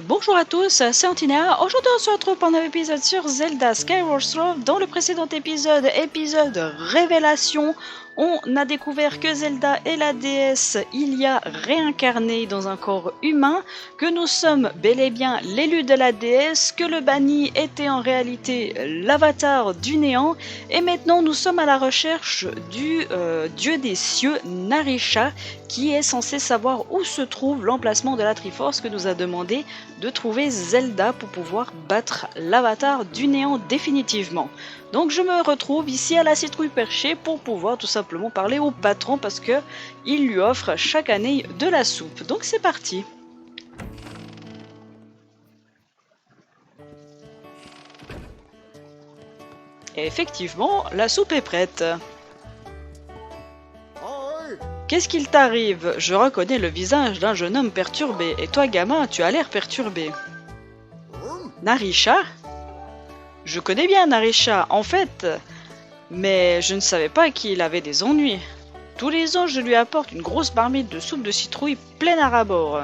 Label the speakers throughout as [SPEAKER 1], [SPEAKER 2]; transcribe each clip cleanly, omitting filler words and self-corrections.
[SPEAKER 1] Bonjour à tous, c'est Antinéa. Aujourd'hui on se retrouve pour un nouvel épisode sur Zelda Skyward Sword. Dans le précédent épisode Révélation, on a découvert que Zelda est la déesse Hylia réincarnée dans un corps humain, que nous sommes bel et bien l'élu de la déesse, que le banni était en réalité l'avatar du néant, et maintenant nous sommes à la recherche du dieu des cieux, Narisha, qui est censé savoir où se trouve l'emplacement de la Triforce que nous a demandé de trouver Zelda pour pouvoir battre l'avatar du néant définitivement. Donc je me retrouve ici à la citrouille perchée pour pouvoir tout simplement parler au patron parce que il lui offre chaque année de la soupe. Donc c'est parti. Et effectivement, la soupe est prête. Qu'est-ce qu'il t'arrive? Je reconnais le visage d'un jeune homme perturbé, et toi gamin, tu as l'air perturbé. Narisha? Je connais bien Narisha, en fait, mais je ne savais pas qu'il avait des ennuis. Tous les ans, je lui apporte une grosse marmite de soupe de citrouille pleine à ras-bord.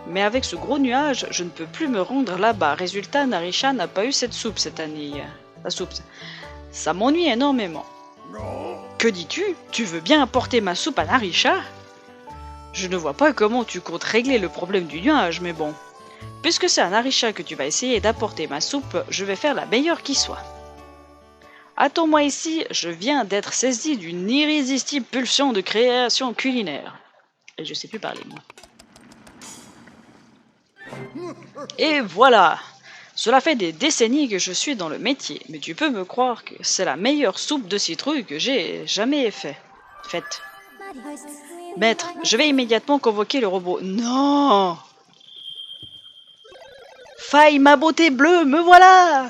[SPEAKER 1] Mais avec ce gros nuage, je ne peux plus me rendre là-bas. Résultat, Narisha n'a pas eu cette soupe cette année. La soupe, ça m'ennuie énormément. Que dis-tu? Tu veux bien apporter ma soupe à Narisha? Je ne vois pas comment tu comptes régler le problème du nuage, mais bon. Puisque c'est à Narisha que tu vas essayer d'apporter ma soupe, je vais faire la meilleure qui soit. Attends-moi ici, je viens d'être saisi d'une irrésistible pulsion de création culinaire. Et je sais plus parler, moi. Et voilà! Cela fait des décennies que je suis dans le métier, mais tu peux me croire que c'est la meilleure soupe de citrouille que j'ai jamais faite. Maître, je vais immédiatement convoquer le robot. Non! Faille, ma beauté bleue, me voilà!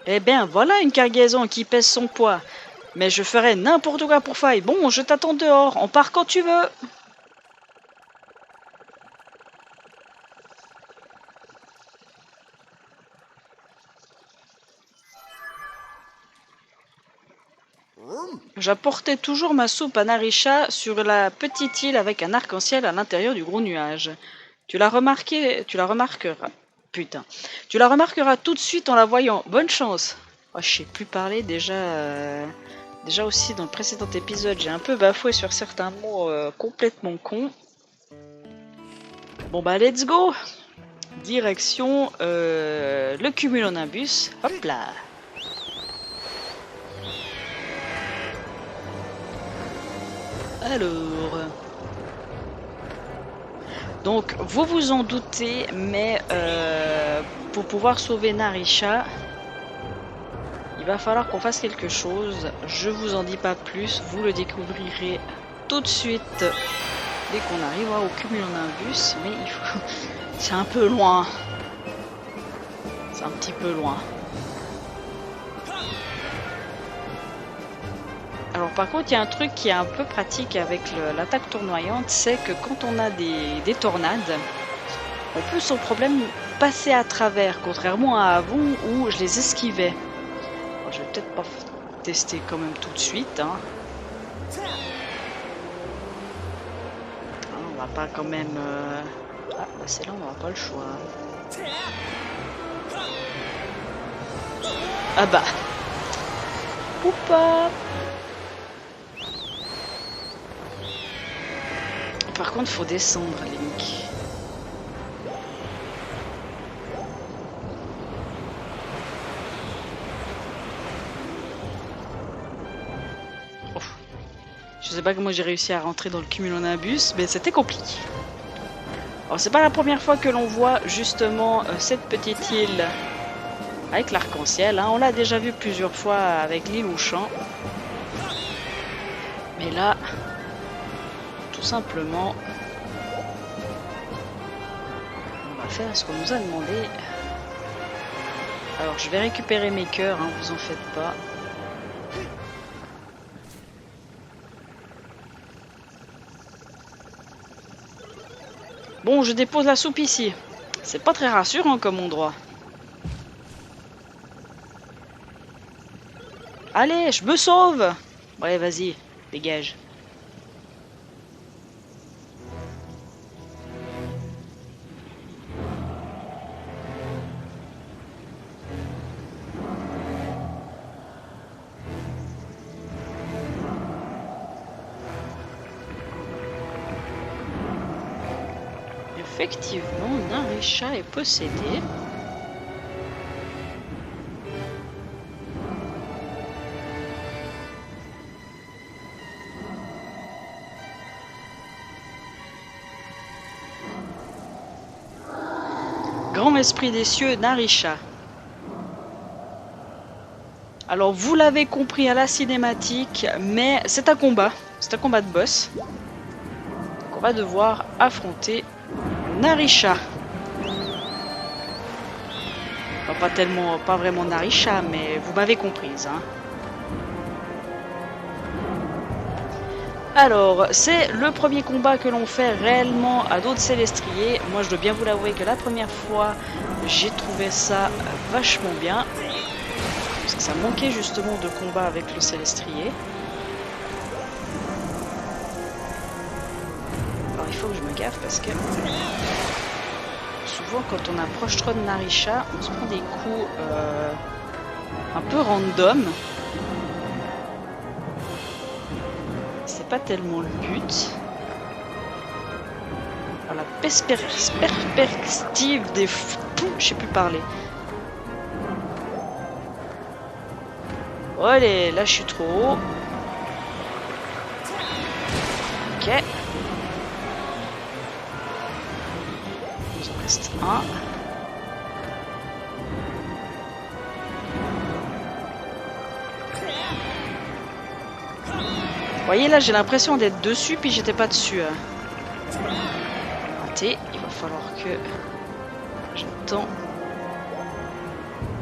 [SPEAKER 1] Eh bien, voilà une cargaison qui pèse son poids. Mais je ferai n'importe quoi pour Faille. Bon, je t'attends dehors, on part quand tu veux. J'apportais toujours ma soupe à Narisha sur la petite île avec un arc-en-ciel à l'intérieur du gros nuage. Tu l'as remarqueras. Putain. Tu la remarqueras tout de suite en la voyant. Bonne chance. Oh, je sais plus parler déjà. Déjà aussi dans le précédent épisode, j'ai un peu bafoué sur certains mots complètement cons. Bon bah let's go. Direction le cumulonimbus. Hop là. Alors, donc vous vous en doutez, mais pour pouvoir sauver Narisha, il va falloir qu'on fasse quelque chose. Je vous en dis pas plus, vous le découvrirez tout de suite dès qu'on arrivera au cumulonimbus, mais il faut... c'est un peu loin. C'est un petit peu loin. Alors par contre, il y a un truc qui est un peu pratique avec l'attaque tournoyante, c'est que quand on a des tornades, on peut sans problème passer à travers, contrairement à avant où je les esquivais. Alors, je vais peut-être pas tester quand même tout de suite. Hein. On va pas quand même... Ah, bah c'est là, on n'aura pas le choix. Ah bah. Ou pas. Par contre, faut descendre, Link. Oh. Je sais pas comment j'ai réussi à rentrer dans le cumulonimbus, mais c'était compliqué. Alors, c'est pas la première fois que l'on voit justement cette petite île avec l'arc-en-ciel. Hein. On l'a déjà vu plusieurs fois avec l'île Ouchan. Mais là, tout simplement, on va faire ce qu'on nous a demandé. Alors je vais récupérer mes cœurs, hein, vous en faites pas. Bon, je dépose la soupe ici. C'est pas très rassurant comme endroit. Allez, je me sauve! Ouais, vas-y, dégage. Effectivement, Narisha est possédée. Grand esprit des cieux, Narisha. Alors vous l'avez compris à la cinématique, mais c'est un combat de boss. On va devoir affronter Narisha. Enfin, pas vraiment Narisha, mais vous m'avez comprise. Hein. Alors, c'est le premier combat que l'on fait réellement à d'autres Célestriers. Moi, je dois bien vous l'avouer que la première fois, j'ai trouvé ça vachement bien. Parce que ça manquait justement de combat avec le Célestrier. Alors, il faut que je me gaffe parce que... souvent, quand on approche trop de Narisha, on se prend des coups un peu random. C'est pas tellement le but. Alors, la perspective des fous, je sais plus parler. Oh, allez, là je suis trop haut. Ok. Il nous en reste un. Vous voyez là, j'ai l'impression d'être dessus, puis j'étais pas dessus. Raté, il va falloir que j'attends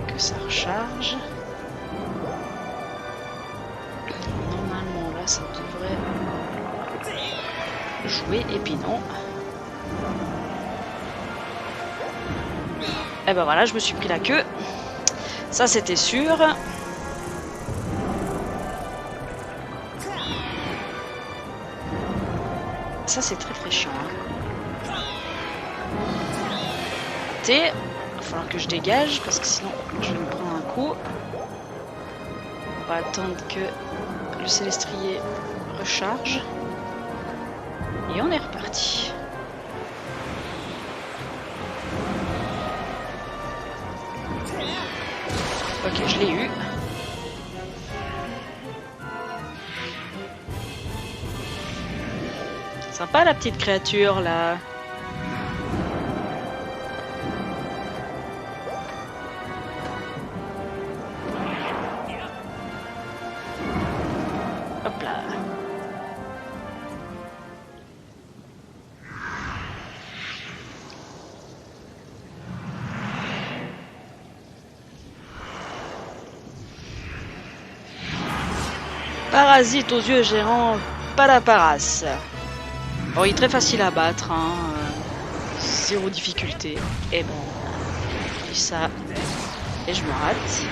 [SPEAKER 1] que ça recharge. Normalement là, ça devrait jouer, et puis non. Et ben voilà, je me suis pris la queue. Ça, c'était sûr. Ça, c'est très chiant. Hein. Il va falloir que je dégage parce que sinon je vais me prendre un coup. On va attendre que le Célestrier recharge. Et on est reparti. Ok, je l'ai eu. Sympa la petite créature là. Hop là. Parasite aux yeux géants, Palaparas. Bon, il est très facile à battre, hein. Zéro difficulté. Et bon, je dis ça et je me rate.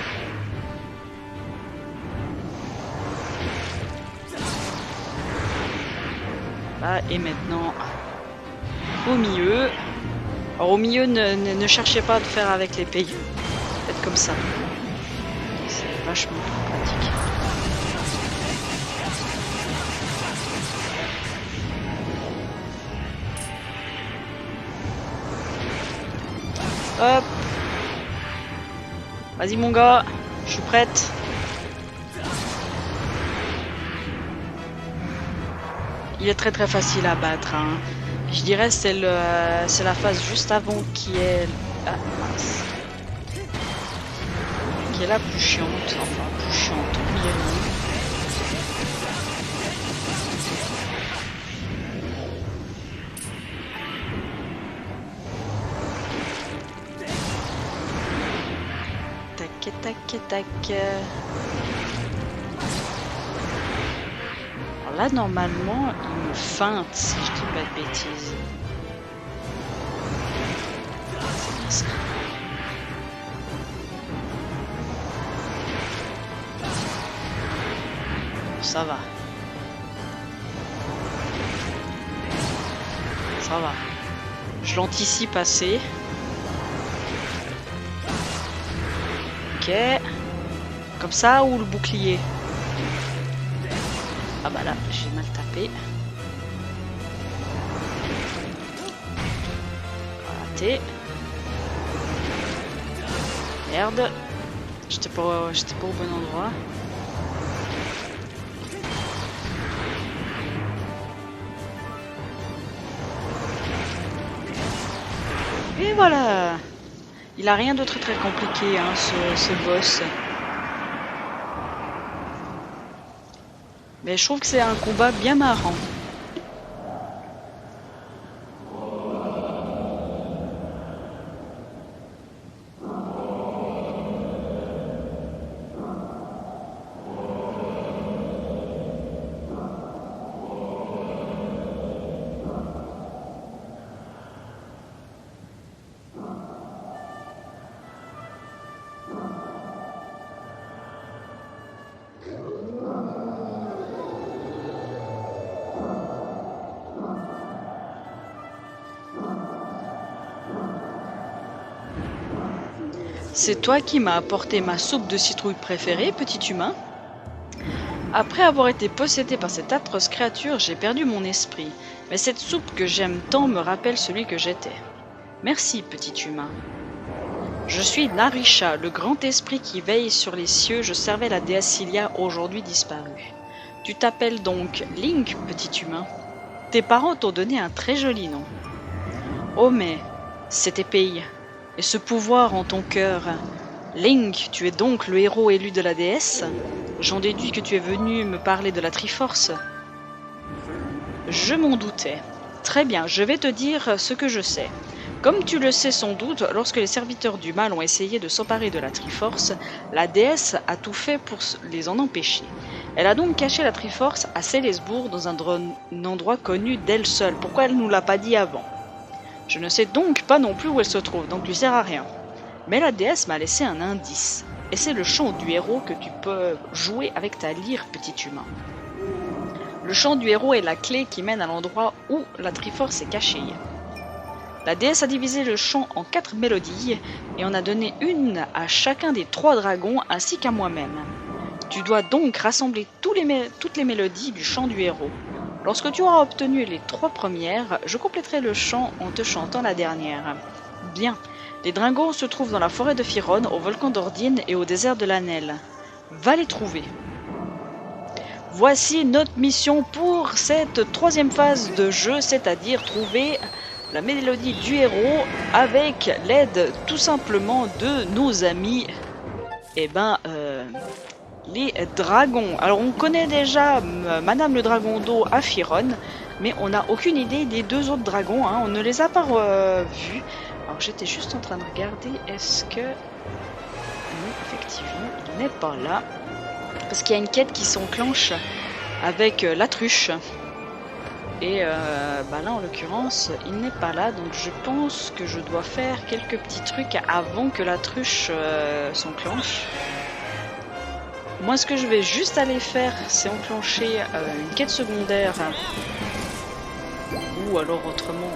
[SPEAKER 1] Là, et maintenant, au milieu. Alors au milieu, ne cherchez pas à le faire avec les pays. Faites comme ça. C'est vachement plus pratique. Hop. Vas-y mon gars, je suis prête. Il est très facile à battre. Hein. Je dirais c'est la phase juste avant qui est... Ah mince. Qui est la plus chiante. Enfin, plus chiante. Tac. Alors là, normalement, il me feinte si je dis pas de bêtises. C'est bien ça. ça va. Ça va. Je l'anticipe assez. Ok. Comme ça ou le bouclier? Ah bah là, j'ai mal tapé. Raté. Merde. J'étais pas au bon endroit. Et voilà. Il a rien de très compliqué, hein, ce boss. Mais je trouve que c'est un combat bien marrant. C'est toi qui m'as apporté ma soupe de citrouille préférée, petit humain. Après avoir été possédé par cette atroce créature, j'ai perdu mon esprit. Mais cette soupe que j'aime tant me rappelle celui que j'étais. Merci, petit humain. Je suis Narisha, le grand esprit qui veille sur les cieux. Je servais la déesse Cilia, aujourd'hui disparue. Tu t'appelles donc Link, petit humain. Tes parents t'ont donné un très joli nom. Oh mais, cette épée et ce pouvoir en ton cœur. Link, tu es donc le héros élu de la déesse? J'en déduis que tu es venu me parler de la Triforce. Je m'en doutais. Très bien, je vais te dire ce que je sais. Comme tu le sais sans doute, lorsque les serviteurs du mal ont essayé de s'emparer de la Triforce, la déesse a tout fait pour les en empêcher. Elle a donc caché la Triforce à Célesbourg dans un endroit connu d'elle seule. Pourquoi elle ne nous l'a pas dit avant? Je ne sais donc pas non plus où elle se trouve, donc lui sert à rien. Mais la déesse m'a laissé un indice, et c'est le chant du héros que tu peux jouer avec ta lyre, petit humain. Le chant du héros est la clé qui mène à l'endroit où la Triforce est cachée. La déesse a divisé le chant en 4 mélodies, et en a donné une à chacun des 3 dragons ainsi qu'à moi-même. Tu dois donc rassembler toutes les mélodies du chant du héros. Lorsque tu auras obtenu les 3 premières, je compléterai le chant en te chantant la dernière. Bien, les dragons se trouvent dans la forêt de Firon, au volcan d'Ordine et au désert de l'Anel. Va les trouver. Voici notre mission pour cette 3e phase de jeu, c'est-à-dire trouver la mélodie du héros avec l'aide tout simplement de nos amis, les dragons. Alors on connaît déjà Madame le Dragon d'eau à Firon, mais on n'a aucune idée des 2 autres dragons, hein. On ne les a pas vus. Alors j'étais juste en train de regarder, est-ce que... Non, effectivement, il n'est pas là. Parce qu'il y a une quête qui s'enclenche avec l'autruche. Et là en l'occurrence, il n'est pas là, donc je pense que je dois faire quelques petits trucs avant que l'autruche s'enclenche. Moi, ce que je vais juste aller faire, c'est enclencher une quête secondaire. Ou alors autrement...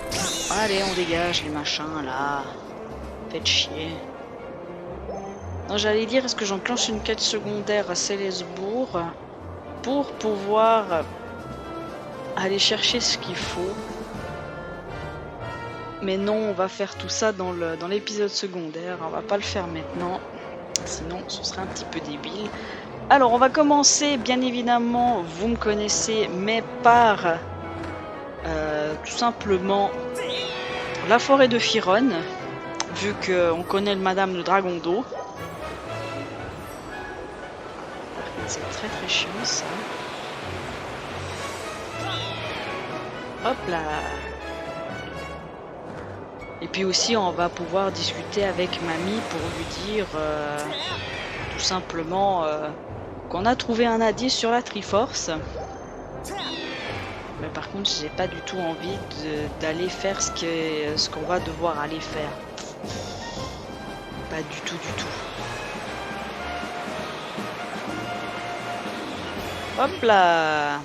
[SPEAKER 1] Allez, on dégage les machins, là. Faites chier. Non, j'allais dire, est-ce que j'enclenche une quête secondaire à Célesbourg pour pouvoir aller chercher ce qu'il faut. Mais non, on va faire tout ça dans l'épisode secondaire. On va pas le faire maintenant. Sinon, ce serait un petit peu débile. Alors, on va commencer, bien évidemment, vous me connaissez, mais par tout simplement la forêt de Firon, vu qu'on connaît le Madame le Dragon d'eau. C'est très chiant ça. Hop là. Et puis aussi, on va pouvoir discuter avec Mamie pour lui dire tout simplement qu'on a trouvé un indice sur la Triforce. Mais par contre, j'ai pas du tout envie d'aller faire ce qu'on va devoir aller faire. Pas du tout. Hop là.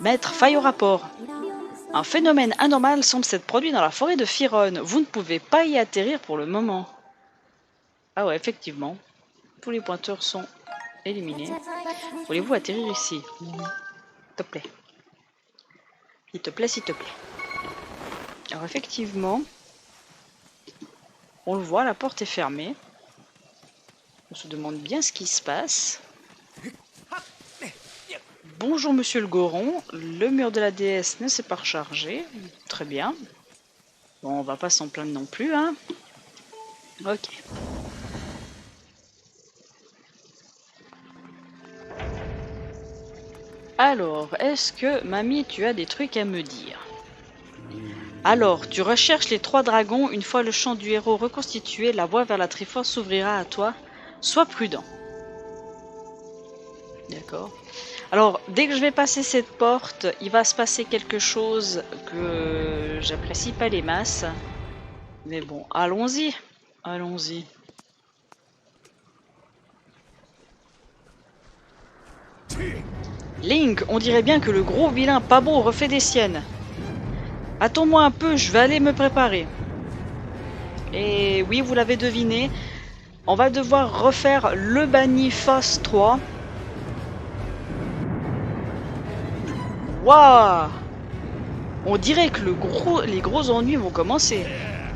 [SPEAKER 1] Maître, faille au rapport. Un phénomène anormal semble s'être produit dans la forêt de Firon. Vous ne pouvez pas y atterrir pour le moment. Ah ouais, effectivement. Tous les pointeurs sont éliminés. Voulez-vous atterrir ici? S'il te plaît. S'il te plaît, s'il te plaît. Alors effectivement, on le voit, la porte est fermée. On se demande bien ce qui se passe. Bonjour monsieur le Goron, le mur de la déesse ne s'est pas rechargé. Très bien. Bon, on va pas s'en plaindre non plus, hein. Ok. Alors, est-ce que, mamie, tu as des trucs à me dire? Alors, tu recherches les 3 dragons. Une fois le champ du héros reconstitué, la voie vers la Triforce s'ouvrira à toi. Sois prudent. D'accord. Alors, dès que je vais passer cette porte, il va se passer quelque chose que j'apprécie pas les masses. Mais bon, allons-y. Allons-y. Link, on dirait bien que le gros vilain pas beau refait des siennes. Attends-moi un peu, je vais aller me préparer. Et oui, vous l'avez deviné, on va devoir refaire le banni phase 3. Waouh! On dirait que les gros ennuis vont commencer.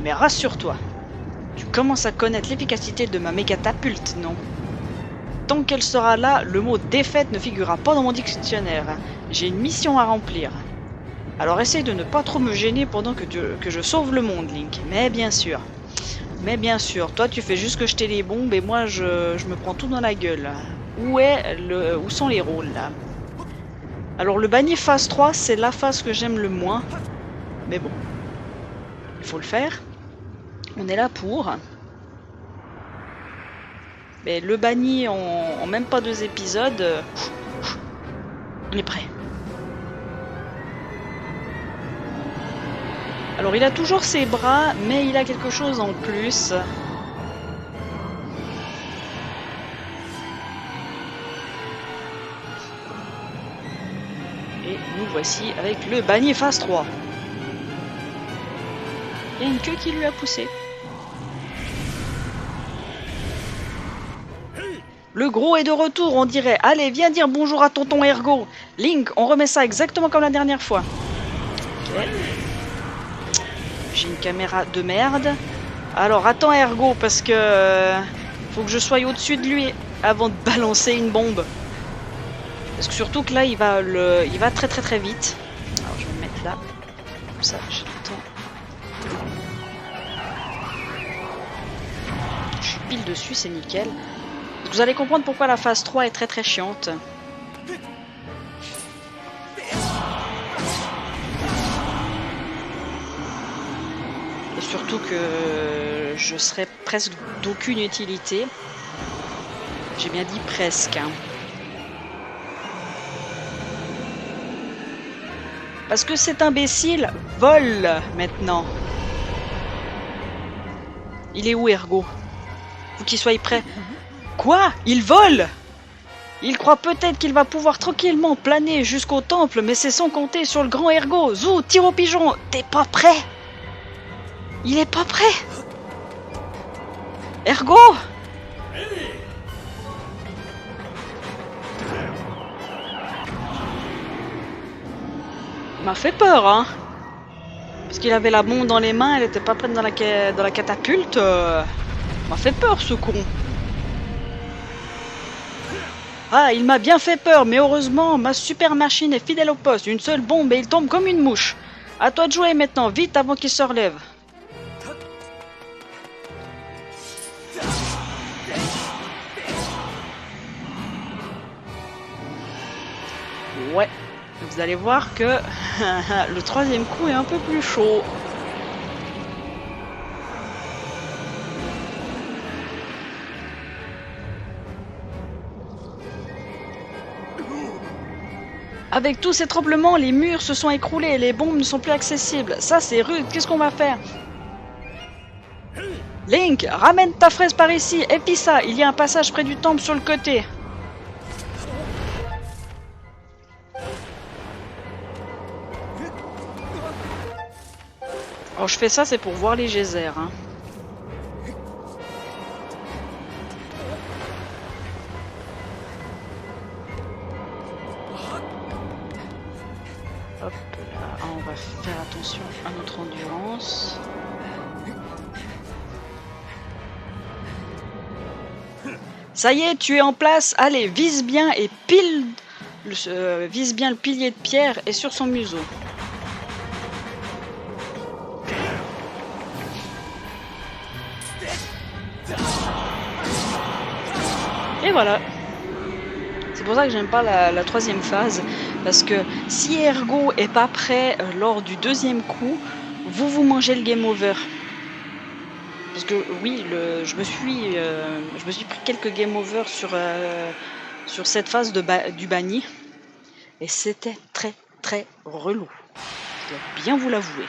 [SPEAKER 1] Mais rassure-toi, tu commences à connaître l'efficacité de ma méga-catapulte, non? Tant qu'elle sera là, le mot défaite ne figurera pas dans mon dictionnaire. J'ai une mission à remplir. Alors essaye de ne pas trop me gêner pendant que je sauve le monde, Link. Mais bien sûr, toi tu fais juste que jeter les bombes et moi je me prends tout dans la gueule. Où sont les rôles là? Alors le banni phase 3, c'est la phase que j'aime le moins. Mais bon, il faut le faire. On est là pour... Mais le banni en même pas 2 épisodes, on est prêt. Alors il a toujours ses bras, mais il a quelque chose en plus. Et nous voici avec le banni phase 3. Il y a une queue qui lui a poussé. Le gros est de retour, on dirait. Allez, viens dire bonjour à tonton Ergo. Link, on remet ça exactement comme la dernière fois. Ok. J'ai une caméra de merde. Alors, attends Ergo, parce que... faut que je sois au-dessus de lui avant de balancer une bombe. Parce que surtout que là, il va très très très vite. Alors, je vais me mettre là. Comme ça, j'ai le temps. Je suis pile dessus, c'est nickel. Vous allez comprendre pourquoi la phase 3 est très très chiante. Et surtout que je serai presque d'aucune utilité. J'ai bien dit presque. Hein. Parce que cet imbécile vole maintenant. Il est où Ergo? Faut qu'il soit prêt. Quoi? Il vole? Il croit peut-être qu'il va pouvoir tranquillement planer jusqu'au temple, mais c'est sans compter sur le grand Ergo. Zou, tire au pigeon. T'es pas prêt? Il est pas prêt. Ergo? Il m'a fait peur, hein. Parce qu'il avait la bombe dans les mains, elle était pas prête dans la catapulte. Il m'a fait peur, ce con. Ah, il m'a bien fait peur, mais heureusement, ma super machine est fidèle au poste. Une seule bombe et il tombe comme une mouche. À toi de jouer maintenant, vite avant qu'il se relève. Ouais, vous allez voir que le 3e coup est un peu plus chaud. Avec tous ces tremblements, les murs se sont écroulés et les bombes ne sont plus accessibles. Ça, c'est rude. Qu'est-ce qu'on va faire? Link, ramène ta fraise par ici. Et puis ça, il y a un passage près du temple sur le côté. Alors je fais ça, c'est pour voir les geysers. Hein. Hop là, on va faire attention à notre endurance. Ça y est, tu es en place. Allez, vise bien et vise bien le pilier de pierre et sur son museau. Et voilà. C'est pour ça que j'aime pas la troisième phase, parce que si Ergo est pas prêt lors du deuxième coup, vous mangez le game over. Parce que oui, je me suis pris quelques game over sur cette phase du banni, et c'était très très relou. Je dois bien vous l'avouer.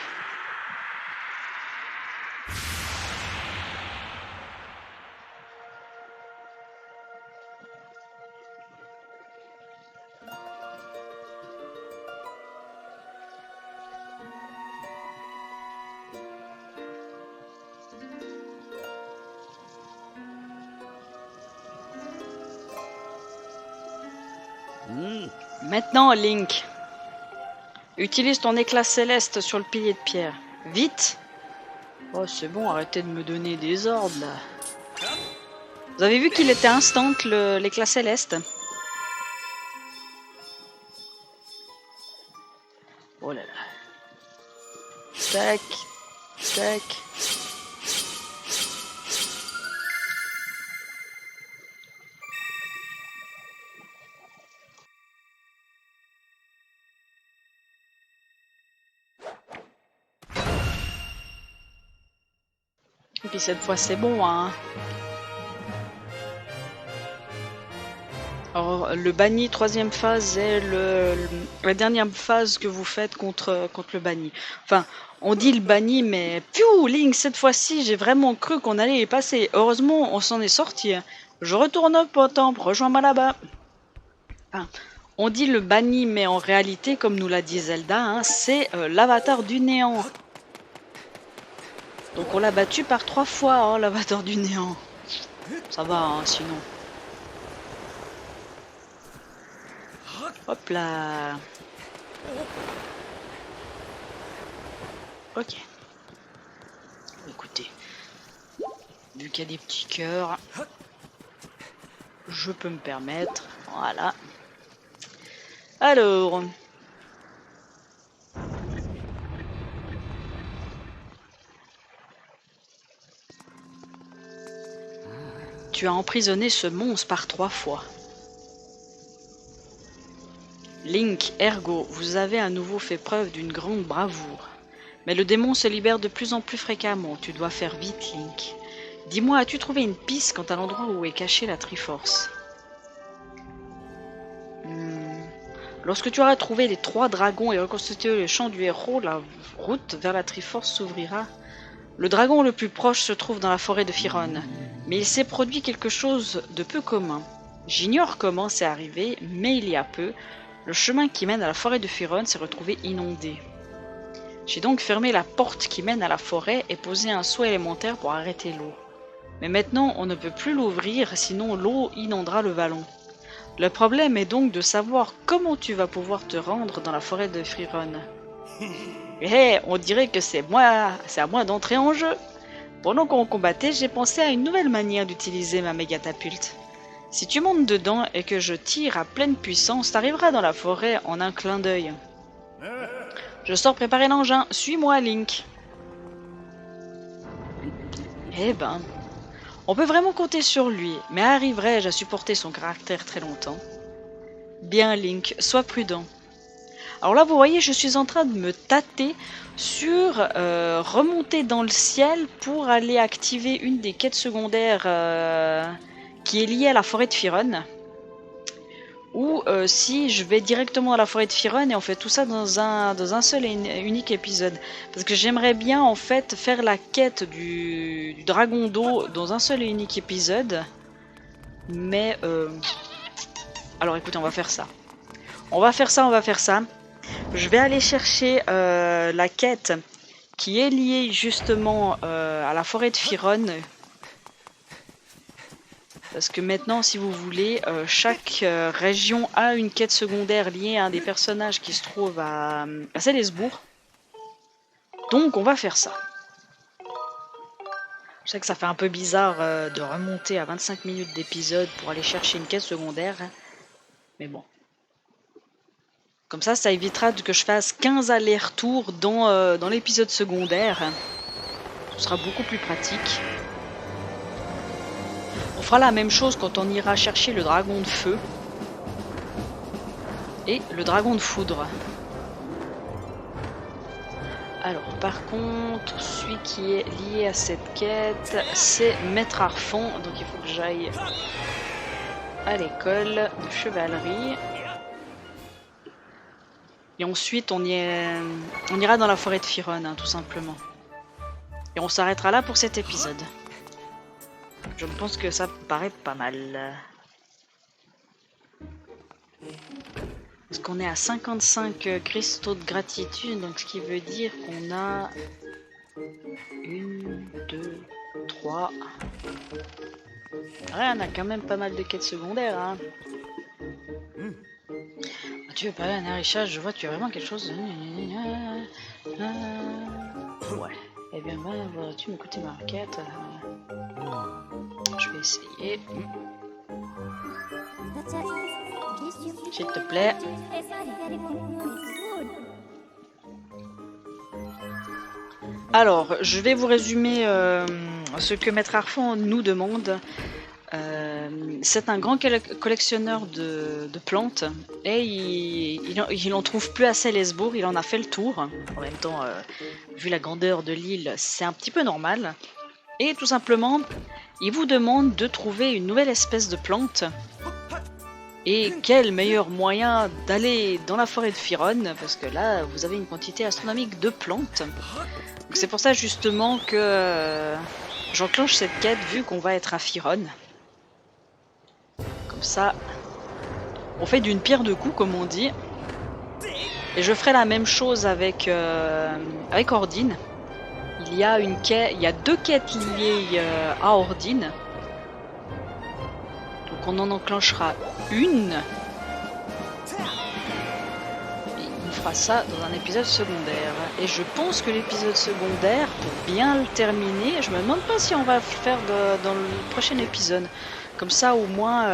[SPEAKER 1] Maintenant, Link, utilise ton éclat céleste sur le pilier de pierre. Vite! Oh, c'est bon, arrêtez de me donner des ordres, là. Vous avez vu qu'il était instant, l'éclat céleste? Oh là là. Tac, tac. Et puis cette fois c'est bon, hein. Alors le banni, troisième phase, est la dernière phase que vous faites contre le banni. Enfin, on dit le banni, mais piou, Link, cette fois-ci, j'ai vraiment cru qu'on allait y passer. Heureusement, on s'en est sorti. Je retourne au temple, rejoins-moi là-bas. Enfin, on dit le banni, mais en réalité, comme nous l'a dit Zelda, hein, c'est l'avatar du néant. Donc on l'a battu par 3 fois, hein, l'avatar du néant. Ça va, hein, sinon. Hop là. Ok. Écoutez. Vu qu'il y a des petits cœurs, je peux me permettre. Voilà. Alors. Tu as emprisonné ce monstre par 3 fois. Link, Ergo, vous avez à nouveau fait preuve d'une grande bravoure. Mais le démon se libère de plus en plus fréquemment. Tu dois faire vite, Link. Dis-moi, as-tu trouvé une piste quant à l'endroit où est cachée la Triforce? Lorsque tu auras trouvé les 3 dragons et reconstitué le champ du héros, la route vers la Triforce s'ouvrira. Le dragon le plus proche se trouve dans la forêt de Firon, mais il s'est produit quelque chose de peu commun. J'ignore comment c'est arrivé, mais il y a peu, le chemin qui mène à la forêt de Firon s'est retrouvé inondé. J'ai donc fermé la porte qui mène à la forêt et posé un seau élémentaire pour arrêter l'eau. Mais maintenant, on ne peut plus l'ouvrir, sinon l'eau inondera le vallon. Le problème est donc de savoir comment tu vas pouvoir te rendre dans la forêt de Firon. Eh, on dirait que c'est à moi d'entrer en jeu. Pendant qu'on combattait, j'ai pensé à une nouvelle manière d'utiliser ma méga-catapulte. Si tu montes dedans et que je tire à pleine puissance, t'arriveras dans la forêt en un clin d'œil. Je sors préparer l'engin. Suis-moi, Link. Eh ben, on peut vraiment compter sur lui, mais arriverai-je à supporter son caractère très longtemps? Bien, Link, sois prudent. Alors là, vous voyez, je suis en train de me tâter sur remonter dans le ciel pour aller activer une des quêtes secondaires qui est liée à la forêt de Firon. ou si je vais directement à la forêt de Firon et on fait tout ça dans un seul et unique épisode. Parce que j'aimerais bien en fait faire la quête du dragon d'eau dans un seul et unique épisode. Mais alors écoutez, on va faire ça. On va faire ça. Je vais aller chercher la quête qui est liée justement à la forêt de Firon. Parce que maintenant, si vous voulez, chaque région a une quête secondaire liée à un des personnages qui se trouve à Célesbourg. Donc on va faire ça. Je sais que ça fait un peu bizarre de remonter à 25 minutes d'épisode pour aller chercher une quête secondaire. Mais bon. Comme ça évitera que je fasse 15 allers-retours dans l'épisode secondaire. Ce sera beaucoup plus pratique. On fera la même chose quand on ira chercher le dragon de feu et le dragon de foudre. Alors par contre, celui qui est lié à cette quête, c'est Maître Arfon, donc il faut que j'aille à l'école de chevalerie. Et ensuite on ira dans la forêt de Firon, hein, tout simplement. Et on s'arrêtera là pour cet épisode. Je pense que ça paraît pas mal. Parce qu'on est à 55 cristaux de gratitude, donc ce qui veut dire qu'on a 1, 2, 3. Ouais, on a quand même pas mal de quêtes secondaires. Hein. Tu veux parler à Richard, je vois que tu as vraiment quelque chose. Ouais. Eh bien, tu m'écouter ma requête. Je vais essayer. S'il te plaît. Alors, je vais vous résumer ce que Maître Arfon nous demande. C'est un grand collectionneur de plantes et il en trouve plus à Célesbourg, il en a fait le tour. En même temps, vu la grandeur de l'île, c'est un petit peu normal. Et tout simplement, il vous demande de trouver une nouvelle espèce de plante. Et quel meilleur moyen d'aller dans la forêt de Firon, parce que là, vous avez une quantité astronomique de plantes. Donc c'est pour ça justement que j'enclenche cette quête vu qu'on va être à Firon. Comme ça, on fait d'une pierre deux coups, comme on dit. Et je ferai la même chose avec Ordine. Il y a deux quêtes liées à Ordine. Donc on en enclenchera une. Et on fera ça dans un épisode secondaire. Et je pense que l'épisode secondaire, pour bien le terminer, je me demande pas si on va le faire dans le prochain épisode. Comme ça au moins...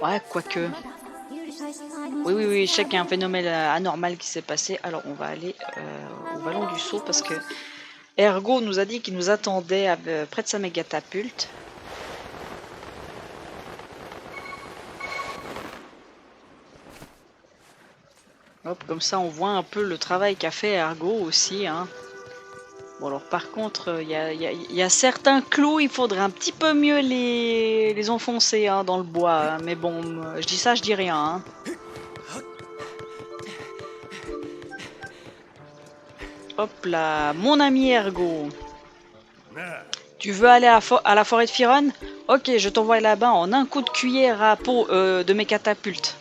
[SPEAKER 1] Ouais, quoique... Oui, je sais qu'il y a un phénomène anormal qui s'est passé. Alors on va aller au ballon du saut parce que Ergo nous a dit qu'il nous attendait près de sa méga-catapulte. Hop, comme ça on voit un peu le travail qu'a fait Ergo aussi. Hein. Bon alors par contre, il y a certains clous, il faudrait un petit peu mieux les enfoncer hein, dans le bois. Hein. Mais bon, je dis ça, je dis rien. Hein. Hop là, mon ami Ergo. Tu veux aller à la forêt de Firon? Ok, je t'envoie là-bas en un coup de cuillère à peau de mes catapultes.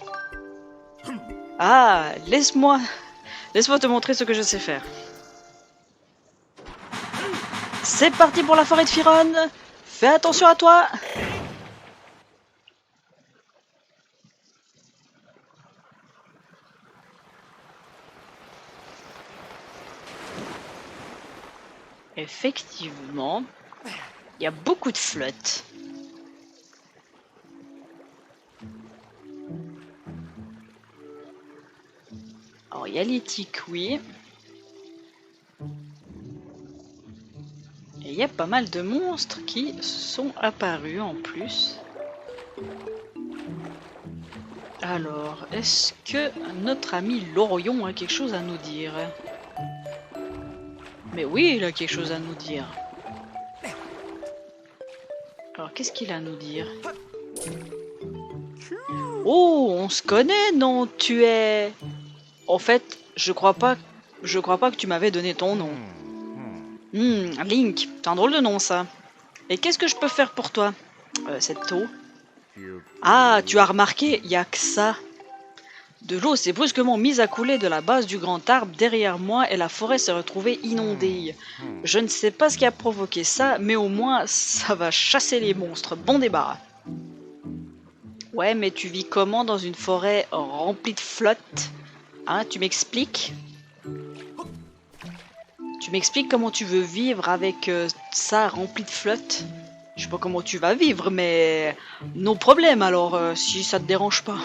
[SPEAKER 1] Ah, laisse-moi te montrer ce que je sais faire. C'est parti pour la forêt de Firon. Fais attention à toi. Effectivement, il y a beaucoup de flotte. Alors, il y a l'éthique, oui. Et il y a pas mal de monstres qui sont apparus en plus. Alors, est-ce que notre ami Lorion a quelque chose à nous dire? Mais oui, il a quelque chose à nous dire. Alors, qu'est-ce qu'il a à nous dire? Oh, on se connaît, non? Tu es... En fait, je crois pas que tu m'avais donné ton nom. Link, c'est un drôle de nom, ça. Et qu'est-ce que je peux faire pour toi? Cette eau. Ah, tu as remarqué, il y a que ça. De l'eau s'est brusquement mise à couler de la base du grand arbre derrière moi et la forêt s'est retrouvée inondée. Je ne sais pas ce qui a provoqué ça, mais au moins ça va chasser les monstres. Bon débarras. Ouais, mais tu vis comment dans une forêt remplie de flotte? Hein, tu m'expliques? Tu m'expliques comment tu veux vivre avec ça rempli de flotte? Je sais pas comment tu vas vivre, mais nos problèmes alors, si ça te dérange pas.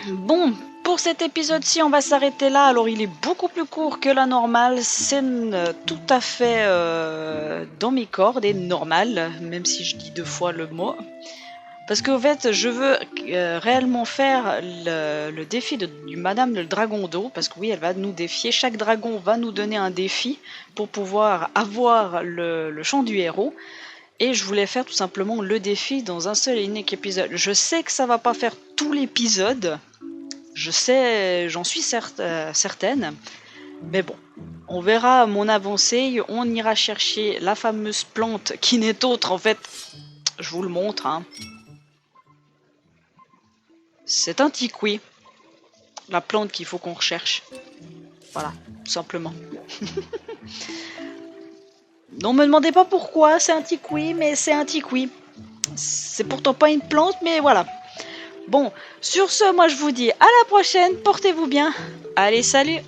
[SPEAKER 1] Bon, pour cet épisode-ci, on va s'arrêter là. Alors, il est beaucoup plus court que la normale. C'est tout à fait dans mes cordes et normal, même si je dis 2 fois le mot. Parce qu'au fait, je veux réellement faire le défi du Madame le Dragon d'eau. Parce que oui, elle va nous défier. Chaque dragon va nous donner un défi pour pouvoir avoir le chant du héros. Et je voulais faire tout simplement le défi dans un seul et unique épisode. Je sais que ça va pas faire tout l'épisode. Je sais, j'en suis certaine. Mais bon, on verra mon avancée. On ira chercher la fameuse plante qui n'est autre en fait. Je vous le montre. Hein. C'est un tiqui. La plante qu'il faut qu'on recherche. Voilà, tout simplement. Non, me demandez pas pourquoi c'est un tiqui, mais c'est un tiqui. C'est pourtant pas une plante, mais voilà. Bon, sur ce, moi je vous dis à la prochaine, portez-vous bien. Allez, salut!